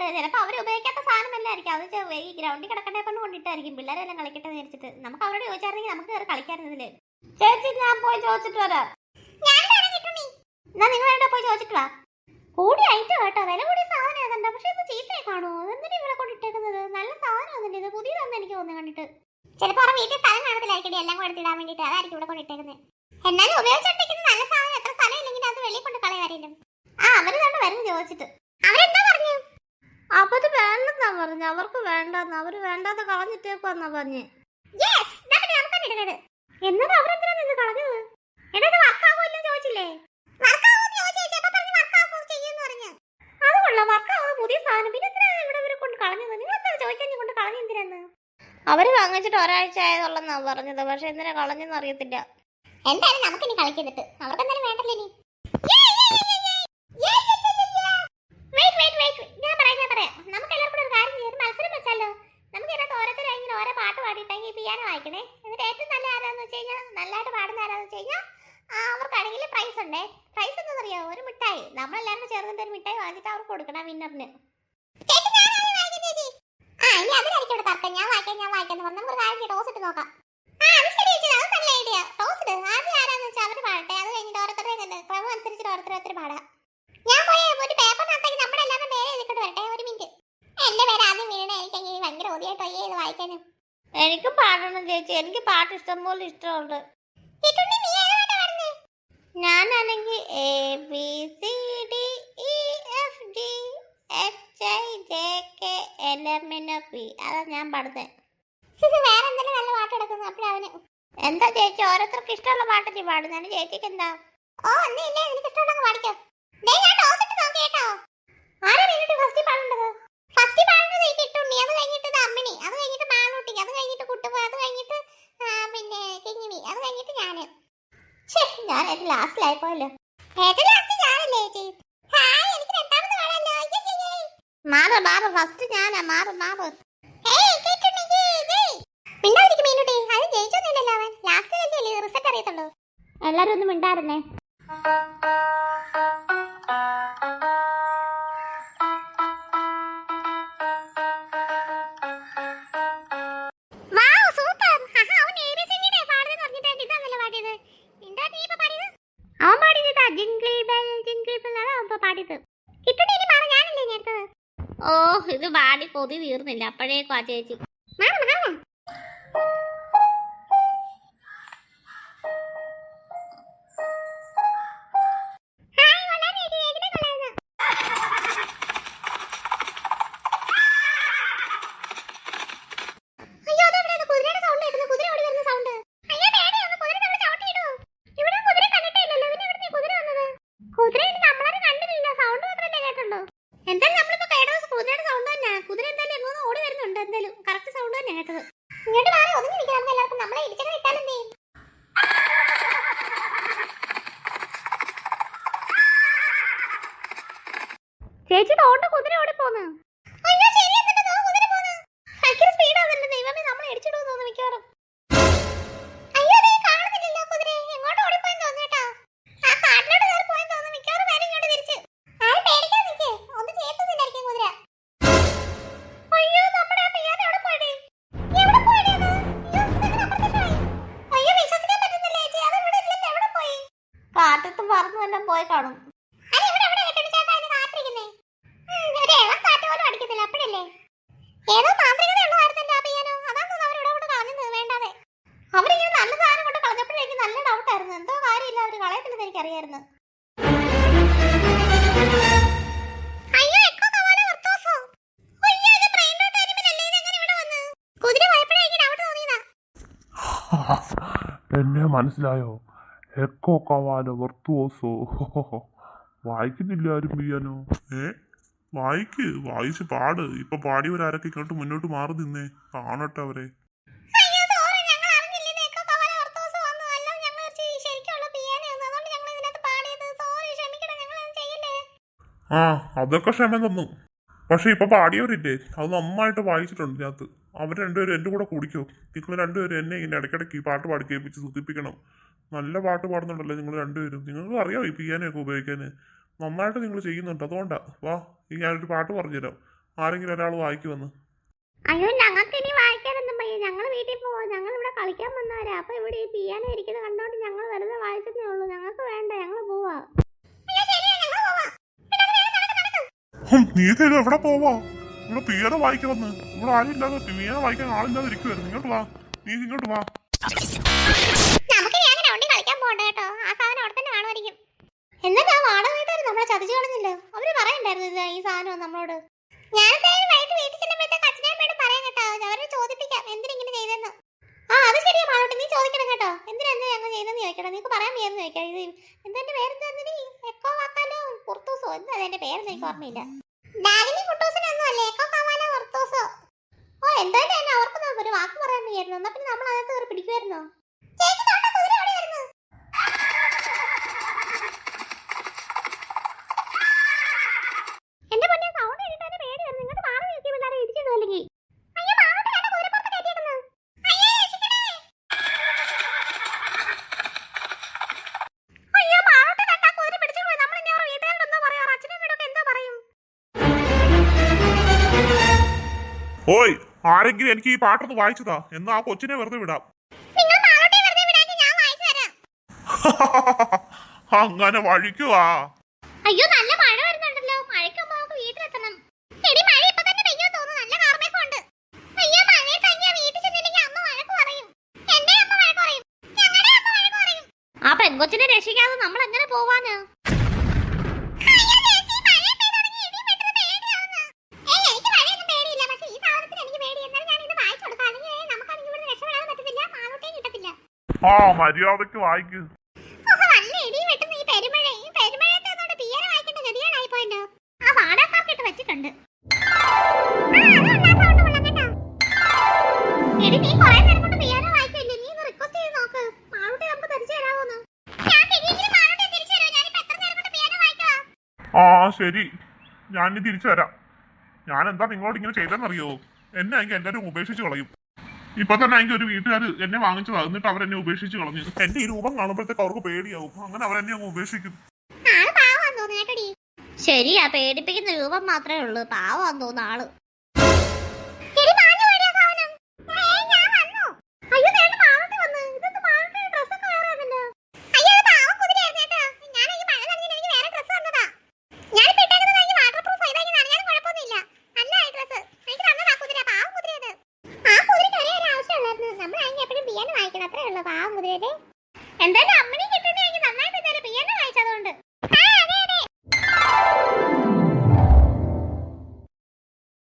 ഉണ്ട്. ചിലപ്പോൾ അവർ ഉപയോഗിക്കാത്ത സാധനമല്ലായിരിക്കും. അത് ഈ ഗ്രൗണ്ടിൽ കിടക്കണ്ടേ കൊണ്ട് കൊണ്ടിട്ടായിരിക്കും. പിള്ളേരെല്ലാം കളിക്കട്ടെ വിചാരിച്ചിട്ട്. നമുക്ക് അവരോട് ചോദിച്ചായിരുന്നെങ്കിൽ നമുക്ക് കയറി കളിക്കായിരുന്നതില്. ചേച്ചി ഞാൻ പോയി ചോദിച്ചിട്ട് വരാം. എന്നാ നിങ്ങൾ എവിടെ പോയി ചോദിച്ചിട്ട് വാ. കൂടി ഐറ്റം കേട്ടോ, വില കൂടിയ സാധനം ഏതണ്ട. പക്ഷെ ഇത് ചീത്തയെ കാണുമോ? എന്തിനാ ഇവിടെ കൊണ്ടിട്ടേക്കുന്നത്? നല്ല സാധനം ഒന്നുമില്ല, ഇത് പുതിയതാണെന്ന് എനിക്ക് തോന്നുന്നു കണ്ടിട്ട്. ചിലപ്പോൾ അവർ വീട്ടിൽ സ്ഥലം കാണത്തില്ലായിരിക്കും എല്ലാം കൂടെ എടുത്തിടാൻ വേണ്ടിയിട്ട്. അതായിരിക്കും ഇവിടെ കൊണ്ടിട്ടേക്കുന്നത്. എന്നാലും ഉപയോഗിച്ചോണ്ടിരിക്കുന്നത് നല്ല സാധനം. എത്ര സ്ഥലം ഇല്ലെങ്കിൽ അത് വെളിയിൽ കൊണ്ട് കളയാറില്ല. അവര് തന്നെ വരുന്നു ചോദിച്ചിട്ട്. അവരെന്താ പറഞ്ഞു? അവര് വേണ്ടെന്നാ പറഞ്ഞു. അവർക്ക് വേണ്ടെന്ന്. അവര് വേണ്ടാന്ന് കളഞ്ഞിട്ടേക്കുവാന്നാ പറഞ്ഞേ. എന്നാലും അവരെന്തിനാ നിന്ന് കളഞ്ഞത്? എന്നത് വർക്കാവൂല്ലോ ചോദിച്ചില്ലേ? അത് കൊള്ളാം, വർക്കാവുന്ന പുതിയ സാധനം. പിന്നെ എന്തിനാണ് ഇവിടെ ഇവരെ കൊണ്ട് കളഞ്ഞത്? നിങ്ങൾ എന്താ ചോദിക്കാൻ കൊണ്ട് കളഞ്ഞ എന്തിനാന്ന്? അവര് വാങ്ങിച്ചിട്ട് ഒരാഴ്ച ആയതുള്ളന്നാ പറഞ്ഞത്. പക്ഷെ എന്തിനാ കളഞ്ഞെന്ന് അറിയത്തില്ല. എന്തായാലും നമുക്കിനി കളിക്കുന്നിട്ട് അവർക്ക് എന്തായാലും വേണ്ടല്ലോ ഇനി. ഞാൻ പറയാം. നമുക്ക് എല്ലാവർക്കും ഒരു കാര്യം ചെയ്യാം, മത്സരം വെച്ചാലോ? നമുക്ക് ഇതിനകത്ത് ഓരോരുത്തരും ഓരോ പാട്ട് പാടിയിട്ടെങ്കിൽ പിയാനോ വായിക്കണേ. എന്നിട്ട് ഏറ്റവും നല്ല ആരാന്ന് വെച്ച് കഴിഞ്ഞാൽ, നല്ലതായിട്ട് പാടുന്ന ആരാന്ന് വെച്ച് കഴിഞ്ഞാൽ അവർക്കാണെങ്കിൽ പ്രൈസ് ഉണ്ടേ. പ്രൈസ് എന്താ അറിയാമോ? ഒരു മിഠായി. നമ്മളെല്ലാവരും ചേർന്നിട്ട് ഒരു മിഠായി വാങ്ങിച്ചിട്ട് അവർക്ക് കൊടുക്കണം, വിന്നറിന്. ഇനി അതിലായിരിക്കും ഇവിടെ തർക്കം. ഞാൻ വായിക്കാന്ന് പറഞ്ഞാൽ നമുക്ക് കാര്യം ടോസ് ഇട്ട് നോക്കാം. നല്ല ഐഡിയ. ടോസ് ഇട്ട് ആദ്യം ആരാന്ന് വെച്ചാൽ അവർ പാടട്ടെ. അത് കഴിഞ്ഞിട്ട് ഓരോരുത്തരുടെ ക്രമം അനുസരിച്ചിട്ട് ഓരോരുത്തർ പാടാം. ഞാൻ പോയി ഒരു പേപ്പറിനകത്തേക്ക് നമ്മുടെ എല്ലാവരും പേര് എഴുതിക്കൊണ്ട് വരട്ടെ. ഒരു മിനിറ്റ്. എന്റെ പേര് ആദ്യം വീണേ. എനിക്ക് ഭയങ്കര ഓതിയായിട്ടോ ഇത് വായിക്കാനും. എനിക്ക് പാടണം ചേച്ചി. എനിക്ക് പാട്ട് ഇഷ്ടം പോലെ ഇഷ്ടമുണ്ട്. ഞാനാണെങ്കിൽ A B C D E F G H I J K L M N O P. അതാ ഞാൻ പാടുന്നത്. വേറെ എന്തെങ്കിലും നല്ല പാട്ട് എടുക്കുന്നു അപ്പോഴവന്. എന്താ ചേച്ചി ഓരോരുത്തർക്ക് ഇഷ്ടമുള്ള പാട്ടല്ലേ പാടുന്നത്? ചേച്ചിക്ക് എന്താ? ഒന്നും ഇല്ല, എനിക്ക് ഇഷ്ടമുള്ള പാടിക്കോ. ഞാൻ ടോസ് ഇട്ട് നോക്കി കേട്ടോ. ആരാ വീണിട്ട് ഫസ്റ്റ് പാടേണ്ടത്? ഫസ്റ്റ് പാടുന്നത് ഈ കിട്ടുണ്ണി, അത് കഴിഞ്ഞിട്ട് അമ്മിണി, അത് കഴിഞ്ഞിട്ട് മാളൂട്ടി, അത് കഴിഞ്ഞിട്ട് കുട്ടുപോ, അത് കഴിഞ്ഞിട്ട് പിന്നെ കിങ്ങിണി, അത് കഴിഞ്ഞിട്ട് ഞാന്. ഞാൻ ഏറ്റവും ലാസ്റ്റിലായിപ്പോയല്ലോ. ഏറ്റവും ലാസ്റ്റ് ഞാനല്ലേ ചേച്ചി? ഹായ്, എനിക്ക് രണ്ടാമത് പാടാലോ. മാറ് ഫസ്റ്റ് ഞാനാ. മാറ് മിണ്ടാതിരിക്കും മീനുട്ടി. അത് ജയിച്ചൊന്നുമില്ലല്ലോ അവൻ. ലാസ്റ്റിലല്ലേ റിസൾട്ട് അറിയത്തുള്ളൂ. എല്ലാരും ഒന്നും മിണ്ടായിരുന്നേ. ഓ, ഇത് പാടി കൊതി തീർന്നില്ല അപ്പോഴേക്കും ആ ചേച്ചി. ചേച്ചി തോട്ട് കുതിര ഓടി പോന്ന്. കാറ്റത്ത് പറന്നു എല്ലാം പോയി കാണും. അവരിങ്ങനെ നല്ല സാധനം കൊണ്ട് കളഞ്ഞപ്പോഴേക്കും നല്ല ഡൗട്ടായിരുന്നു. എന്തോ കാര്യമില്ല, അവര് കളയത്തില്ലെന്ന് എനിക്കറിയായിരുന്നു. എന്നെ മനസ്സിലായോ? എക്കോ കവാല വർത്തുവോസോ. വായിക്കുന്നില്ല ആരും പിയാനോ. വായിച്ച് പാട്. ഇപ്പൊ പാടിയവരാരൊക്കെ ഇങ്ങോട്ട് മുന്നോട്ട് മാറി നിന്നേ, കാണട്ടെ അവരെ. അതൊക്കെ ക്ഷമ തന്നു. പക്ഷെ ഇപ്പൊ പാടിയവരില്ലേ, അത് നന്നായിട്ട് വായിച്ചിട്ടുണ്ട് ഇതിനകത്ത്. അവർ രണ്ടുപേരും എൻ്റെ കൂടെ കുടിക്കോ. നിങ്ങൾ രണ്ടുപേരും എന്നെ ഇങ്ങനെ ഇടയ്ക്കിടയ്ക്ക് ഈ പാട്ട് പാടി കേൾപ്പിച്ച് സുഖിപ്പിക്കണം. നല്ല പാട്ട് പാടുന്നുണ്ടല്ലോ നിങ്ങൾ രണ്ടുപേരും. നിങ്ങൾക്ക് അറിയാം ഈ പിയാനൊക്കെ ഉപയോഗിക്കാൻ. നന്നായിട്ട് നിങ്ങൾ ചെയ്യുന്നുണ്ട്. അതുകൊണ്ടാ. വാ, ഞാനൊരു പാട്ട് പറഞ്ഞുതരാം. ആരെങ്കിലും ഒരാൾ വായിക്കുമെന്ന്. അയ്യോ ഞങ്ങൾക്ക് ഇനി വായിക്കാനൊന്നും പയ്യ. ഞങ്ങൾ വീട്ടിൽ പോവാ. ഞങ്ങൾ ഇവിടെ കളിക്കാൻ വന്നവരാ. അപ്പൊ ഇവിടെ ഈ പിയാനോ ഇരിക്കുന്നത് കണ്ടോണ്ട് ഞങ്ങൾ വെറുതെ വായിച്ചതേ ഉള്ളൂ. ഞങ്ങൾക്ക് വേണ്ട, ഞങ്ങൾ പോവാ. നീ ഇത് എവിടെ പോവാ? ഇവിടെ പിയാനോ വായിക്കുമെന്ന്. ഇവിടെ ആരും ഇല്ലാതെ പിയാനോ വായിക്കാൻ ആളില്ലാതെ ഇരിക്കുവായിരുന്നു. ഇങ്ങോട്ട് വാ, നീ ഇങ്ങോട്ട് വാ. നമുക്ക് ഞാൻ ഗ്രൗണ്ടിൽ കളിക്കാൻ പോകണ്ട കേട്ടോ. ആ സാധനം അവിടെ തന്നെ കാണുമായിരിക്കും. എന്നാ ഞാൻ വാടക വീട്ടുകാർ നമ്മളെ ചതിച്ചു കളഞ്ഞല്ലോ. അവര് പറയണ്ടായിരുന്നു ഈ സാധനം നമ്മളോട്. ഞാൻ വൈകിട്ട് വീട്ടിൽ ചെല്ലുമ്പോഴത്തേക്ക് അച്ഛനമ്മയോട് പറയാം കേട്ടോ. അവരെ ചോദിപ്പിക്കാം എന്തിനിങ്ങനെ ചെയ്തെന്ന്. ആ അത് ശരിയാ മാളോട്ട്, നീ ചോദിക്കണം കേട്ടോ. എന്തിനാ ഞങ്ങൾ ചെയ്തെന്ന് ചോദിക്കണം. നീക്ക് പറയാൻ പേരെന്ന് ചോദിക്കാം. ഇത് എന്തെന്റെ പേരെന്താ? എക്കോ വാക്കാലോ കുർത്തൂസോ എന്താ അതിന്റെ പേരെന്ന് എനിക്ക് ഓർമ്മയില്ല. ഡാഗിനി കുട്ടൂസിനൊന്നും അല്ലേ, എക്കോ കാവാലോ കുർത്തൂസോ. ഓ എന്തായാലും എന്നെ അവർക്കൊന്നും ഒരു വാക്ക് പറയാൻ വയ്യായിരുന്നു. എന്നാ പിന്നെ നമ്മൾ അതിനകത്ത് കയറി പിടിക്കുമായിരുന്നോ? എന്റെ പൊന്നെ സൗണ്ട് കേട്ടിട്ട് പേടിയായിരുന്നു. ഇങ്ങോട്ട് മാറി നിൽക്കി പിള്ളേരെ ഇടിച്ചിട്ടു അല്ലെങ്കിൽ. അയ്യോ മാറോട്ട് കണ്ട കുതിരപ്പുറത്ത് കയറ്റിയേക്കുന്നു. അയ്യോ രക്ഷിക്കണേ. അയ്യോ മാറോട്ട് കണ്ട കുതിര പിടിച്ചു പോയി. നമ്മൾ ഇനി അവരുടെ വീട്ടുകാരോട് എന്തോ പറയാ, അച്ഛനും വീടൊക്കെ എന്തോ പറയും. ഓയ് ആരെങ്കിലും എനിക്ക് ഈ പാട്ടൊന്ന് വായിച്ചതാ. എന്നാ ആ കൊച്ചിനെ വെറുതെ വിടാം. നിങ്ങൾ മാറോട്ടെ വെറുതെ വിടാൻ ഞാൻ വായിച്ചു തരാം. അങ്ങനെ വഴിക്കുവാ. അയ്യോ നല്ല മഴ വരുന്നുണ്ടല്ലോ. മഴയ്ക്കുമ്പോ നമുക്ക് വീട്ടിലെത്തണം. എടി മഴ ഇപ്പൊ തന്നെ പെയ്യോ തോന്നുന്നു. നല്ല കാർമേഘമുണ്ട്. അയ്യോ മഴയെ തന്നെ വീട്ടിൽ ചെന്നില്ലെങ്കിൽ അമ്മ വഴക്ക് പറയും. എന്റെ അമ്മ വഴക്ക് പറയും. ഞങ്ങളുടെ അമ്മ വഴക്ക് പറയും. ആ പെങ്കൊച്ചിനെ രക്ഷിക്കാതെ നമ്മൾ എങ്ങനെ പോവാന്? ആ മര്യാദക്ക് വായിക്ക്. ആ ശരി, ഞാൻ തിരിച്ചു തരാം. ഞാൻ എന്താ നിങ്ങളോട് ഇങ്ങനെ ചെയ്തെന്നറിയോ? എന്നെ എനിക്ക് എല്ലാവരും ഉപേക്ഷിച്ച് കളയും. ഇപ്പൊ തന്നെ എനിക്ക് ഒരു വീട്ടുകാർ എന്നെ വാങ്ങിച്ചതാ. എന്നിട്ട് അവരെന്നെ ഉപേക്ഷിച്ച് കളഞ്ഞു. എന്റെ ഈ രൂപം കാണുമ്പോഴത്തേക്ക് അവർക്ക് പേടിയാവും. അങ്ങനെ അവരെന്നെ അങ്ങ് ഉപേക്ഷിക്കും. ശരിയാ, പേടിപ്പിക്കുന്ന രൂപം മാത്രമേ ഉള്ളൂ. പാവാന്ന് തോന്നുന്ന ആള്. എന്തായാലും അമ്മണി